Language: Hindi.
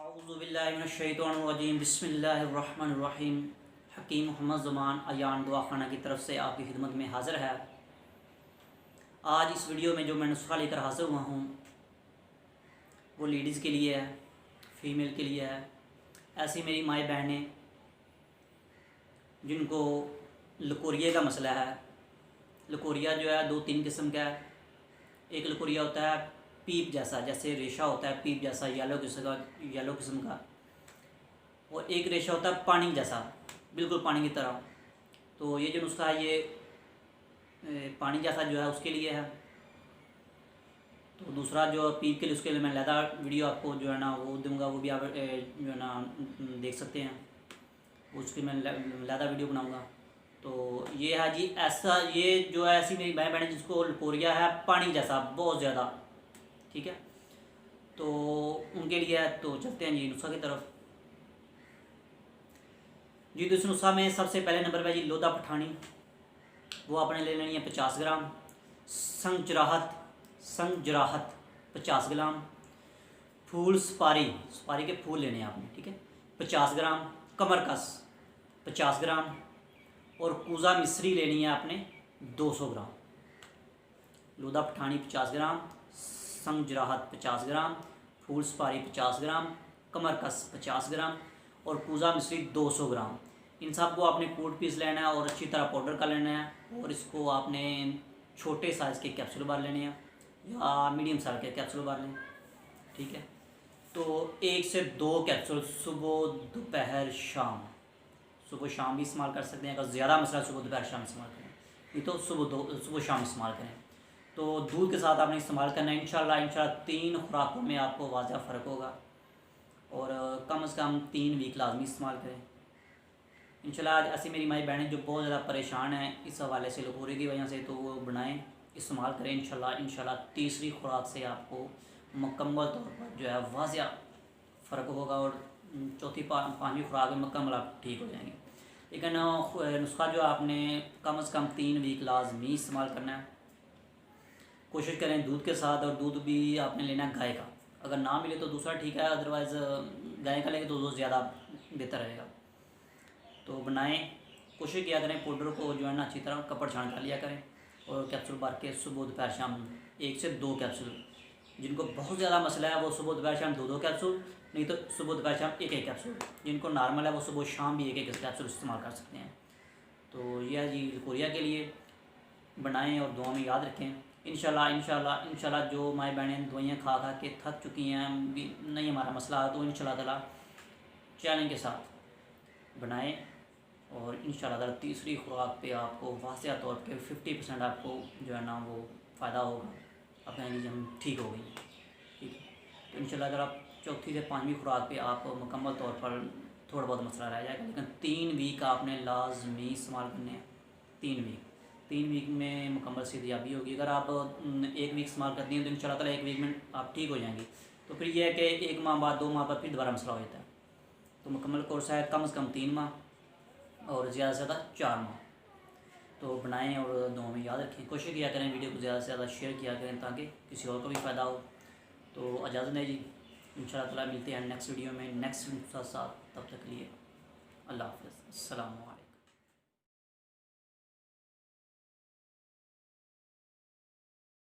औज़ुबिल्लाहिमिनश्शैतानिर्रजीम बिस्मिल्लाहिर्रहमानिर्रहीम। हकीम मोहम्मद ज़ुमान अयान दुआखाना की तरफ से आपकी खिदमत में हाज़िर है। आज इस वीडियो में जो मैं नुस्खा लेकर हाज़िर हुआ हूँ वो लेडीज़ के लिए है, फ़ीमेल के लिए है। ऐसी मेरी माएँ बहनें जिनको लकोरिया का मसला है। लकोरिया जो है दो तीन किस्म का है। एक लकोरिया होता है पीप जैसा, जैसे रेशा होता है पीप जैसा येलो किस्म का, और एक रेशा होता है पानी जैसा, बिल्कुल पानी की तरह। तो ये जो नुस्खा है ये पानी जैसा जो है उसके लिए है। तो दूसरा जो पीप के लिए, उसके लिए मैं लैदा वीडियो आपको जो है ना वो दूंगा, वो भी आप जो है ना देख सकते हैं। उसकी मैं लैदा वीडियो बनाऊंगा। तो ये है जी, ऐसा ये जो है ऐसी मेरी भाई बहन जिसको लकोरिया है पानी जैसा बहुत ज़्यादा, ठीक है, तो उनके लिए है। तो चलते हैं जी नुस्खा की तरफ। जी तो इस नुस्खा में सबसे पहले नंबर पर जी लोदा पठानी, वो आपने ले लेनी है 50 ग्राम। संग जराहत 50 ग्राम। फूल सुपारी के फूल लेने हैं आपने, ठीक है, 50 ग्राम। कमरकस 50 ग्राम। और कूज़ा मिश्री लेनी है आपने 200 ग्राम। लोदा पठानी 50 ग्राम, संग जराहत 50 ग्राम, फूल सुपारी 50 ग्राम, कमरकस 50 ग्राम और कूज़ा मिश्री 200 ग्राम। इन सब को आपने कूट पीस लेना है और अच्छी तरह पाउडर कर लेना है। और इसको आपने छोटे साइज़ के कैप्सूल बार लेने हैं या मीडियम साइज़ के कैप्सूल बार लें, ठीक है। तो 1 से 2 कैप्सूल सुबह दोपहर शाम, सुबह शाम भी इस्तेमाल कर सकते हैं। अगर ज़्यादा मसला सुबह दोपहर शाम इस्तेमाल करें, नहीं तो सुबह शाम इस्तेमाल करें। तो दूध के साथ आपने इस्तेमाल करना है। इंशाल्लाह 3 खुराकों में आपको वाज़ह फ़र्क होगा। और कम से कम 3 वीक लाजमी इस्तेमाल करें इंशाल्लाह। ऐसी मेरी माई बहनें जो बहुत ज़्यादा परेशान हैं इस हवाले से, लकोरे की वजह से, तो वो बनाएं, इस्तेमाल करें। इंशाल्लाह तीसरी खुराक से आपको मुकम्मल तौर पर जो है वाज़ह फ़र्क होगा और चौथी पाँचवीं खुराक में मुकम्मल आप ठीक हो जाएंगे। लेकिन नुस्खा जो आपने कम से कम 3 वीक लाजमी इस्तेमाल करना है। कोशिश करें दूध के साथ, और दूध भी आपने लेना है गाय का। अगर ना मिले तो दूसरा ठीक है, अदरवाइज़ गाय का लेंगे तो ज़्यादा बेहतर रहेगा। तो बनाएं, कोशिश किया करें पाउडर को जो है ना अच्छी तरह कपड़ छान कर लिया करें। और कैप्सूल बार के सुबह दोपहर शाम 1 से 2 कैप्सूल। जिनको बहुत ज़्यादा मसला है वो सुबह दोपहर शाम 2 कैप्सूल, नहीं तो सुबह दोपहर शाम 1 कैप्सूल। जिनको नॉर्मल है वो सुबह शाम भी 1 कैप्सूल इस्तेमाल कर सकते हैं। तो यह है जी लकोरिया के लिए। बनाएं और दुआ में याद रखें। इंशाल्लाह जो माई बहनें दवाइयाँ खा के थक चुकी हैं, नहीं हमारा मसला, तो इंशाल्लाह ताला चैलेंज के साथ बनाएं। और इंशाल्लाह ताला तीसरी खुराक पे आपको वाज़ह तौर पे 50% आपको जो है ना वो फ़ायदा होगा। अब कहेंगे जी हम ठीक हो गई, ठीक है। तो इंशाल्लाह ताला चौथी से पाँचवीं खुराक पे आप मुकम्मल तौर पर थोड़ा बहुत मसला रह जाएगा। लेकिन 3 वीक आपने लाजमी इस्तेमाल करने हैं। 3 वीक में मुकम्मल सेहतयाबी होगी। अगर आप 1 वीक इस्तेमाल करती हैं तो इंशाल्लाह ताला 1 वीक में आप ठीक हो जाएंगी। तो फिर यह है कि 1 माह बाद 2 माह बाद फिर दोबारा मसला हो जाता है। तो मुकम्मल कोर्स है कम से कम 3 माह और ज़्यादा से ज़्यादा 4 माह। तो बनाएं और दुआ में याद रखें। कोशिश किया करें वीडियो को ज़्यादा से ज़्यादा शेयर किया करें ताकि किसी और को भी फ़ायदा हो। तो इजाज़त है जी, इंशाल्लाह ताला मिलते हैं नेक्स्ट वीडियो में नेक्स्ट साथ। तब तक के लिए अल्लाह हाफ़िज़, अस्सलाम वालेकुम।